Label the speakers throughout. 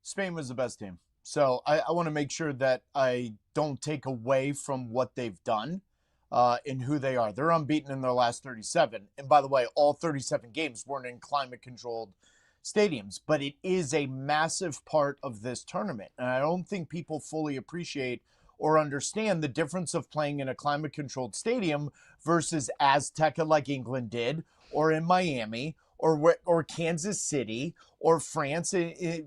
Speaker 1: Spain was the best team. So I want to make sure that I don't take away from what they've done and who they are. They're unbeaten in their last 37. And by the way, all 37 games weren't in climate controlled stadiums, but it is a massive part of this tournament. And I don't think people fully appreciate or understand the difference of playing in a climate controlled stadium versus Azteca like England did, or in Miami, or Kansas City, or France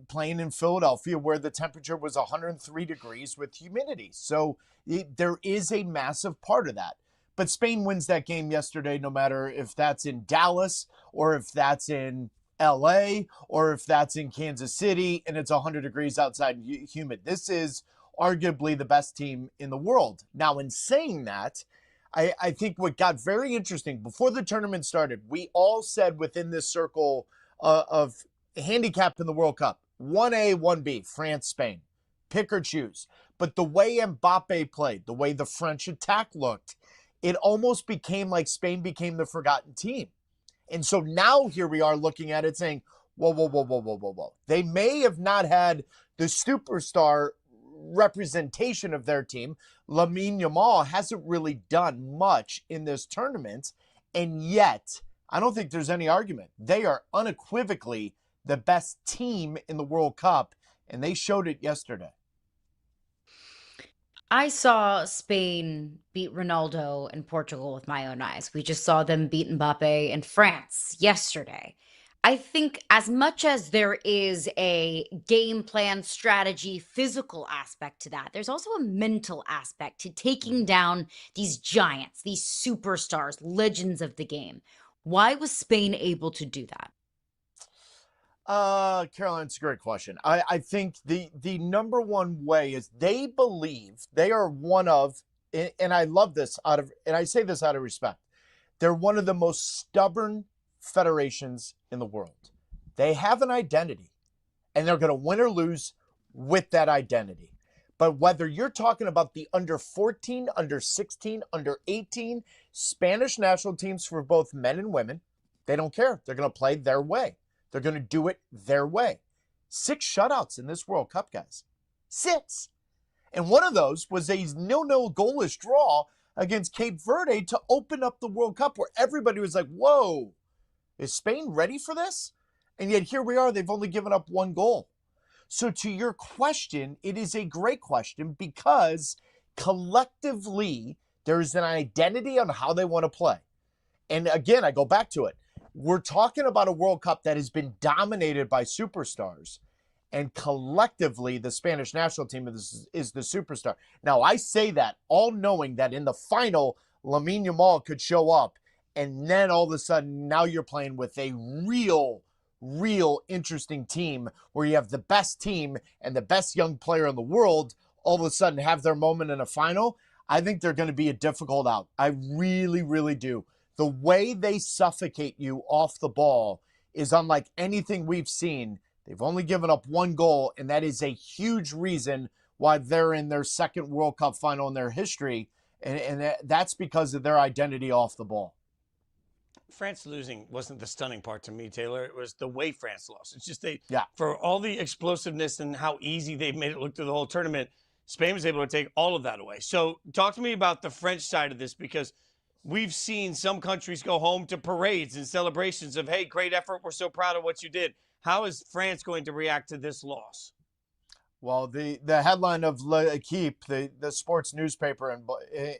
Speaker 1: playing in Philadelphia where the temperature was 103 degrees with humidity. So there is a massive part of that. But Spain wins that game yesterday, no matter if that's in Dallas or if that's in LA or if that's in Kansas City and it's 100 degrees outside and humid. This is arguably the best team in the world. Now, in saying that, I think what got very interesting before the tournament started, we all said within this circle of handicap in the World Cup, 1A, 1B, France, Spain, pick or choose. But the way Mbappe played, the way the French attack looked, it almost became like Spain became the forgotten team. And so now here we are looking at it saying, whoa, whoa, whoa, whoa, whoa, whoa, whoa. They may have not had the superstar representation of their team. Lamine Yamal hasn't really done much in this tournament. And yet, I don't think there's any argument. They are unequivocally the best team in the World Cup, and they showed it yesterday.
Speaker 2: I saw Spain beat Ronaldo and Portugal with my own eyes. We just saw them beat Mbappe in France yesterday. I think as much as there is a game plan, strategy, physical aspect to that, there's also a mental aspect to taking down these giants, these superstars, legends of the game. Why was Spain able to do that?
Speaker 1: Caroline, it's a great question. I think the number one way is they believe they are one of, and I love this and I say this out of respect. They're one of the most stubborn federations in the world. They have an identity, and they're going to win or lose with that identity. But whether you're talking about the under 14, under 16, under 18 Spanish national teams for both men and women, they don't care. They're going to play their way. They're going to do it their way. 6 shutouts in this World Cup, guys. 6. And one of those was a 0-0 goalless draw against Cape Verde to open up the World Cup where everybody was like, whoa, is Spain ready for this? And yet here we are, they've only given up 1 goal. So to your question, it is a great question because collectively there is an identity on how they want to play. And again, I go back to it. We're talking about a World Cup that has been dominated by superstars. And collectively, the Spanish national team is the superstar. Now, I say that all knowing that in the final, Lamine Yamal could show up. And then all of a sudden, now you're playing with a real interesting team where you have the best team and the best young player in the world all of a sudden have their moment in a final. I think they're going to be a difficult out. I really do. The way they suffocate you off the ball is unlike anything we've seen. They've only given up 1 goal, and that is a huge reason why they're in their second World Cup final in their history, and that's because of their identity off the ball.
Speaker 3: France losing wasn't the stunning part to me, Taylor. It was the way France lost. It's just
Speaker 1: Yeah.
Speaker 3: for all the explosiveness and how easy they've made it look through the whole tournament, Spain was able to take all of that away. So talk to me about the French side of this because we've seen some countries go home to parades and celebrations of, hey, great effort. We're so proud of what you did. How is France going to react to this loss?
Speaker 1: Well, the headline of L'Equipe, the sports newspaper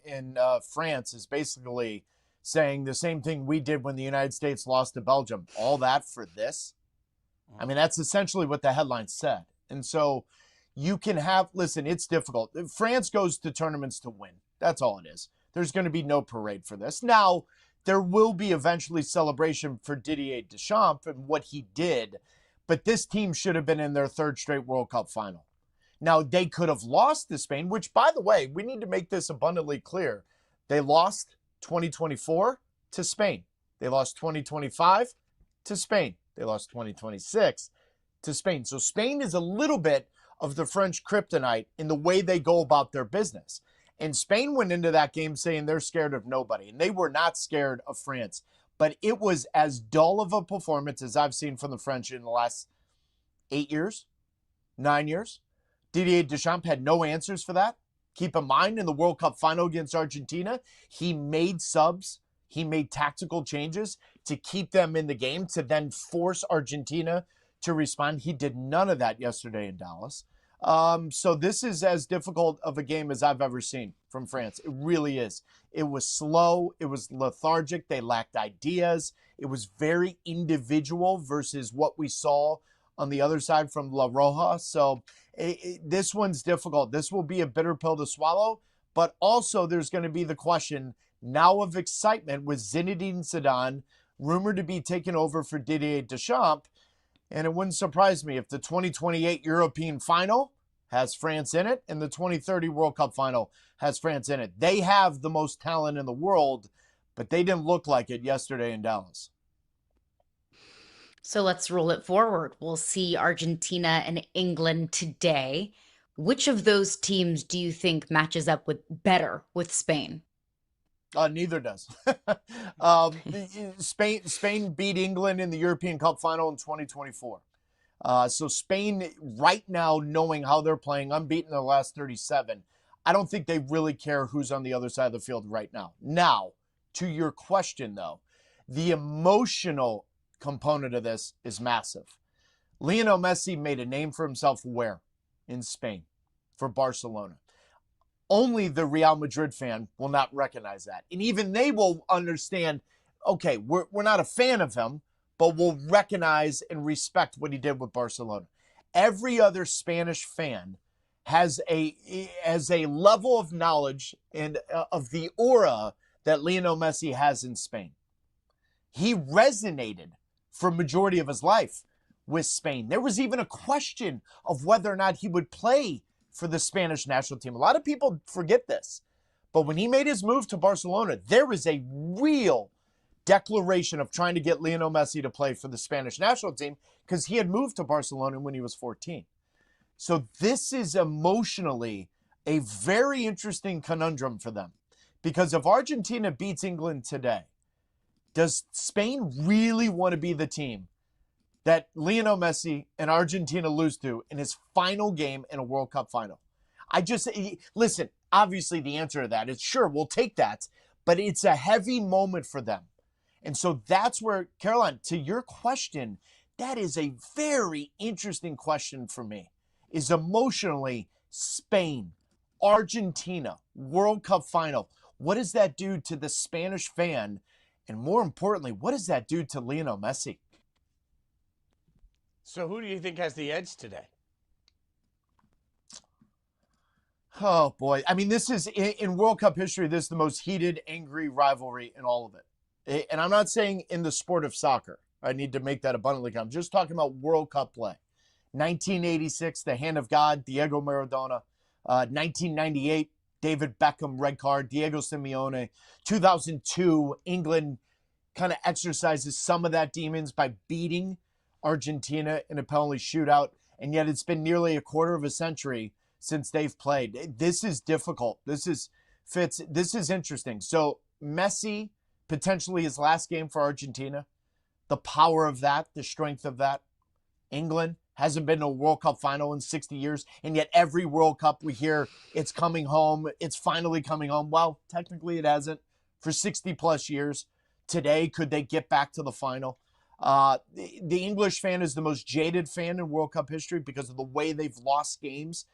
Speaker 1: in France, is basically saying the same thing we did when the United States lost to Belgium. All that for this? I mean, that's essentially what the headline said. And so you can listen, it's difficult. France goes to tournaments to win. That's all it is. There's going to be no parade for this. Now, there will be eventually celebration for Didier Deschamps and what he did, but this team should have been in their 3rd straight World Cup final. Now, they could have lost to Spain, which, by the way, we need to make this abundantly clear. They lost 2024 to Spain. They lost 2025 to Spain. They lost 2026 to Spain. So Spain is a little bit of the French kryptonite in the way they go about their business. And Spain went into that game saying they're scared of nobody. And they were not scared of France. But it was as dull of a performance as I've seen from the French in the last 8 years. 9 years. Didier Deschamps had no answers for that. Keep in mind, in the World Cup final against Argentina, he made subs, he made tactical changes to keep them in the game, to then force Argentina to respond. He did none of that yesterday in Dallas. So this is as difficult of a game as I've ever seen from France. It really is. It was slow. It was lethargic. They lacked ideas. It was very individual versus what we saw on the other side from La Roja. So this one's difficult. This will be a bitter pill to swallow. But also there's going to be the question now of excitement with Zinedine Zidane rumored to be taken over for Didier Deschamps. And it wouldn't surprise me if the 2028 European final has France in it and the 2030 World Cup final has France in it. They have the most talent in the world, but they didn't look like it yesterday in Dallas.
Speaker 2: So let's roll it forward. We'll see Argentina and England today. Which of those teams do you think matches up better with Spain?
Speaker 1: Neither does. Spain beat England in the European Cup final in 2024. So Spain right now, knowing how they're playing, unbeaten in the last 37, I don't think they really care who's on the other side of the field right now. Now, to your question, though, the emotional component of this is massive. Lionel Messi made a name for himself where? In Spain, for Barcelona. Only the Real Madrid fan will not recognize that. And even they will understand, okay, we're not a fan of him, but we'll recognize and respect what he did with Barcelona. Every other Spanish fan has a level of knowledge and of the aura that Lionel Messi has in Spain. He resonated for a majority of his life with Spain. There was even a question of whether or not he would play for the Spanish national team. A lot of people forget this. But when he made his move to Barcelona, there was a real declaration of trying to get Lionel Messi to play for the Spanish national team because he had moved to Barcelona when he was 14. So this is emotionally a very interesting conundrum for them. Because if Argentina beats England today, does Spain really want to be the team that Lionel Messi and Argentina lose to in his final game in a World Cup final? Listen, obviously the answer to that is sure, we'll take that, but it's a heavy moment for them. And so that's where, Caroline, to your question, that is a very interesting question for me, is emotionally Spain, Argentina, World Cup final. What does that do to the Spanish fan? And more importantly, what does that do to Lionel Messi?
Speaker 3: So who do you think has the edge today?
Speaker 1: Oh, boy. I mean, this is, in World Cup history, this is the most heated, angry rivalry in all of it. And I'm not saying in the sport of soccer. I need to make that abundantly clear. I'm just talking about World Cup play. 1986, the hand of God, Diego Maradona. 1998, David Beckham, red card, Diego Simeone. 2002, England kind of exercises some of that demons by beating Argentina in a penalty shootout. And yet it's been nearly a quarter of a century since they've played. This is difficult. Fitz, this is interesting. So Messi, potentially his last game for Argentina. The power of that, the strength of that. England hasn't been to a World Cup final in 60 years, and yet every World Cup we hear it's coming home, it's finally coming home. Well, technically it hasn't for 60 plus years. Today, could they get back to the final? The English fan is the most jaded fan in World Cup history because of the way they've lost games.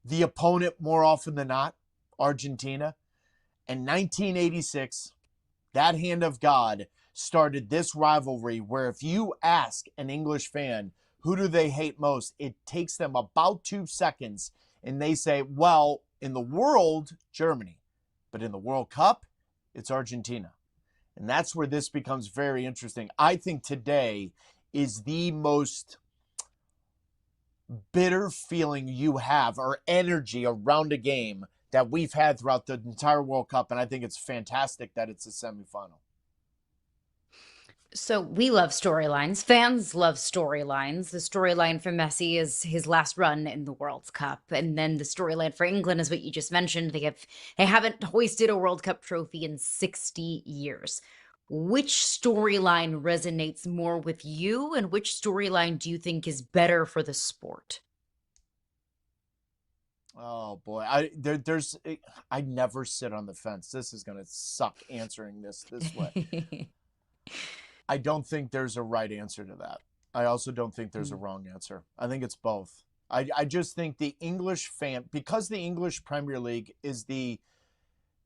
Speaker 1: The opponent, more often than not, Argentina. And 1986, that hand of God started this rivalry where if you ask an English fan, who do they hate most? It takes them about 2 seconds and they say, well, in the world, Germany. But in the World Cup, it's Argentina. And that's where this becomes very interesting. I think today is the most bitter feeling you have or energy around a game that we've had throughout the entire World Cup. And I think it's fantastic that it's a semifinal.
Speaker 2: So we love storylines. Fans love storylines. The storyline for Messi is his last run in the World Cup. And then the storyline for England is what you just mentioned. They haven't hoisted a World Cup trophy in 60 years. Which storyline resonates more with you, and which storyline do you think is better for the sport?
Speaker 1: Oh boy, I never sit on the fence. This is gonna suck answering this way. I don't think there's a right answer to that. I also don't think there's a wrong answer. I think it's both. I just think the English fan, because the English Premier League is the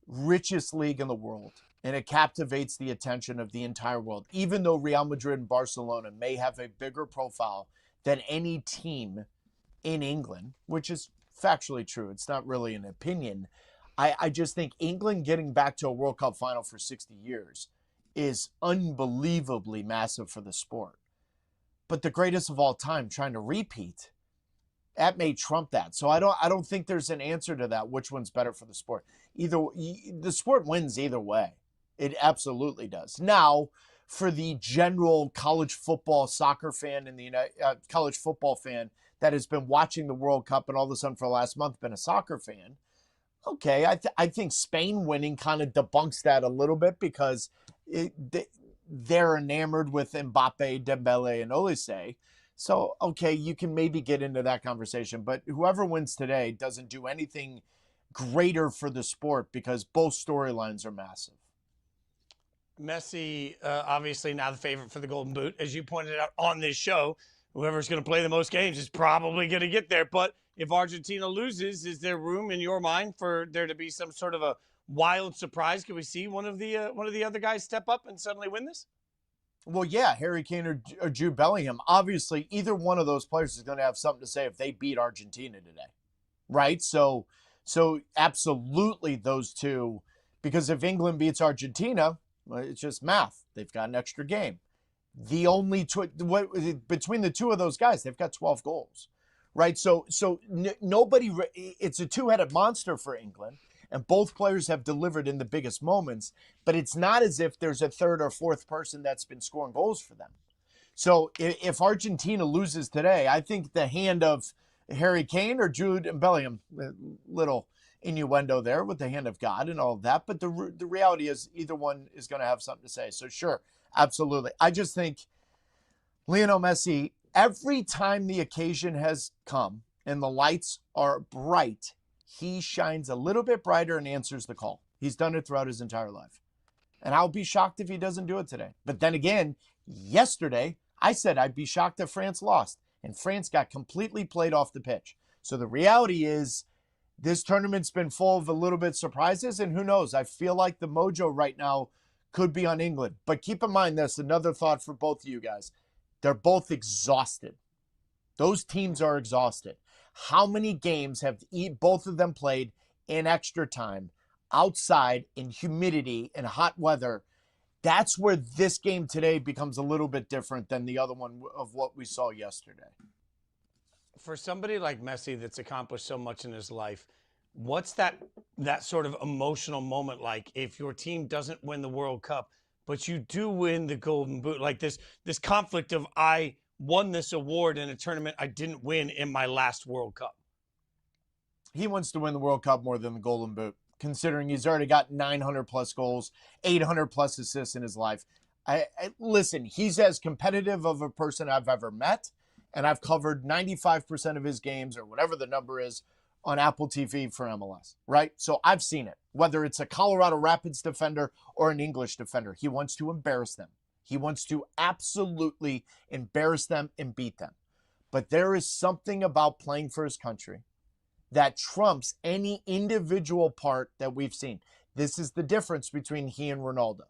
Speaker 1: richest league in the world and it captivates the attention of the entire world, even though Real Madrid and Barcelona may have a bigger profile than any team in England, which is factually true. It's not really an opinion. I just think England getting back to a World Cup final for 60 years is unbelievably massive for the sport. But the greatest of all time trying to repeat, that may trump that. So I don't think there's an answer to that. Which one's better for the sport? The sport wins either way. It absolutely does. Now, for the general college football soccer fan and the college football fan that has been watching the World Cup and all of a sudden for the last month been a soccer fan, okay, I think Spain winning kind of debunks that a little bit because they're enamored with Mbappe, Dembele, and Olise. So, okay, you can maybe get into that conversation, but whoever wins today doesn't do anything greater for the sport because both storylines are massive.
Speaker 3: Messi, obviously now the favorite for the Golden Boot. As you pointed out on this show, whoever's going to play the most games is probably going to get there. But if Argentina loses, is there room in your mind for there to be some sort of a wild surprise? Can we see one of the other guys step up and suddenly win this?
Speaker 1: Well, yeah, Harry Kane or Jude Bellingham. Obviously, either one of those players is going to have something to say if they beat Argentina today, right? So absolutely those two, because if England beats Argentina, well, it's just math. They've got an extra game. The only between the two of those guys, they've got 12 goals, right? So nobody. It's a two-headed monster for England. And both players have delivered in the biggest moments, but it's not as if there's a third or fourth person that's been scoring goals for them. So if Argentina loses today, I think the hand of Harry Kane or Jude and Bellingham, little innuendo there with the hand of God and all of that, but the reality is either one is going to have something to say. So sure, absolutely. I just think Lionel Messi, every time the occasion has come and the lights are bright, he shines a little bit brighter and answers the call. He's done it throughout his entire life. And I'll be shocked if he doesn't do it today. But then again, yesterday, I said I'd be shocked if France lost. And France got completely played off the pitch. So the reality is this tournament's been full of a little bit surprises. And who knows? I feel like the mojo right now could be on England. But keep in mind this, another thought for both of you guys. They're both exhausted. Those teams are exhausted. How many games have both of them played in extra time, outside, in humidity, in hot weather? That's where this game today becomes a little bit different than the other one of what we saw yesterday.
Speaker 3: For somebody like Messi that's accomplished so much in his life, what's that sort of emotional moment like if your team doesn't win the World Cup, but you do win the Golden Boot? Like this conflict of I won this award in a tournament I didn't win in my last World Cup.
Speaker 1: He wants to win the World Cup more than the Golden Boot, considering he's already got 900 plus goals, 800 plus assists in his life. Listen, he's as competitive of a person I've ever met, and I've covered 95% of his games or whatever the number is on Apple TV for MLS, right? So I've seen it, whether it's a Colorado Rapids defender or an English defender. He wants to embarrass them. He wants to absolutely embarrass them and beat them. But there is something about playing for his country that trumps any individual part that we've seen. This is the difference between he and Ronaldo.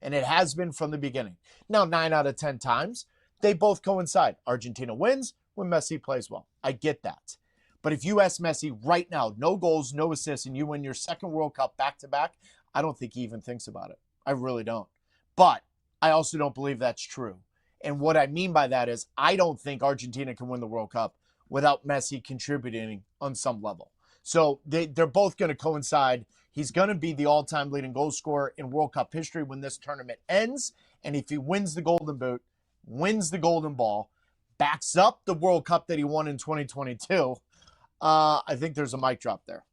Speaker 1: And it has been from the beginning. Now, 9 out of 10 times, they both coincide. Argentina wins when Messi plays well. I get that. But if you ask Messi right now, no goals, no assists, and you win your second World Cup back-to-back, I don't think he even thinks about it. I really don't. But I also don't believe that's true. And what I mean by that is I don't think Argentina can win the World Cup without Messi contributing on some level. So they're both going to coincide. He's going to be the all-time leading goal scorer in World Cup history when this tournament ends. And if he wins the Golden Boot, wins the Golden Ball, backs up the World Cup that he won in 2022, I think there's a mic drop there.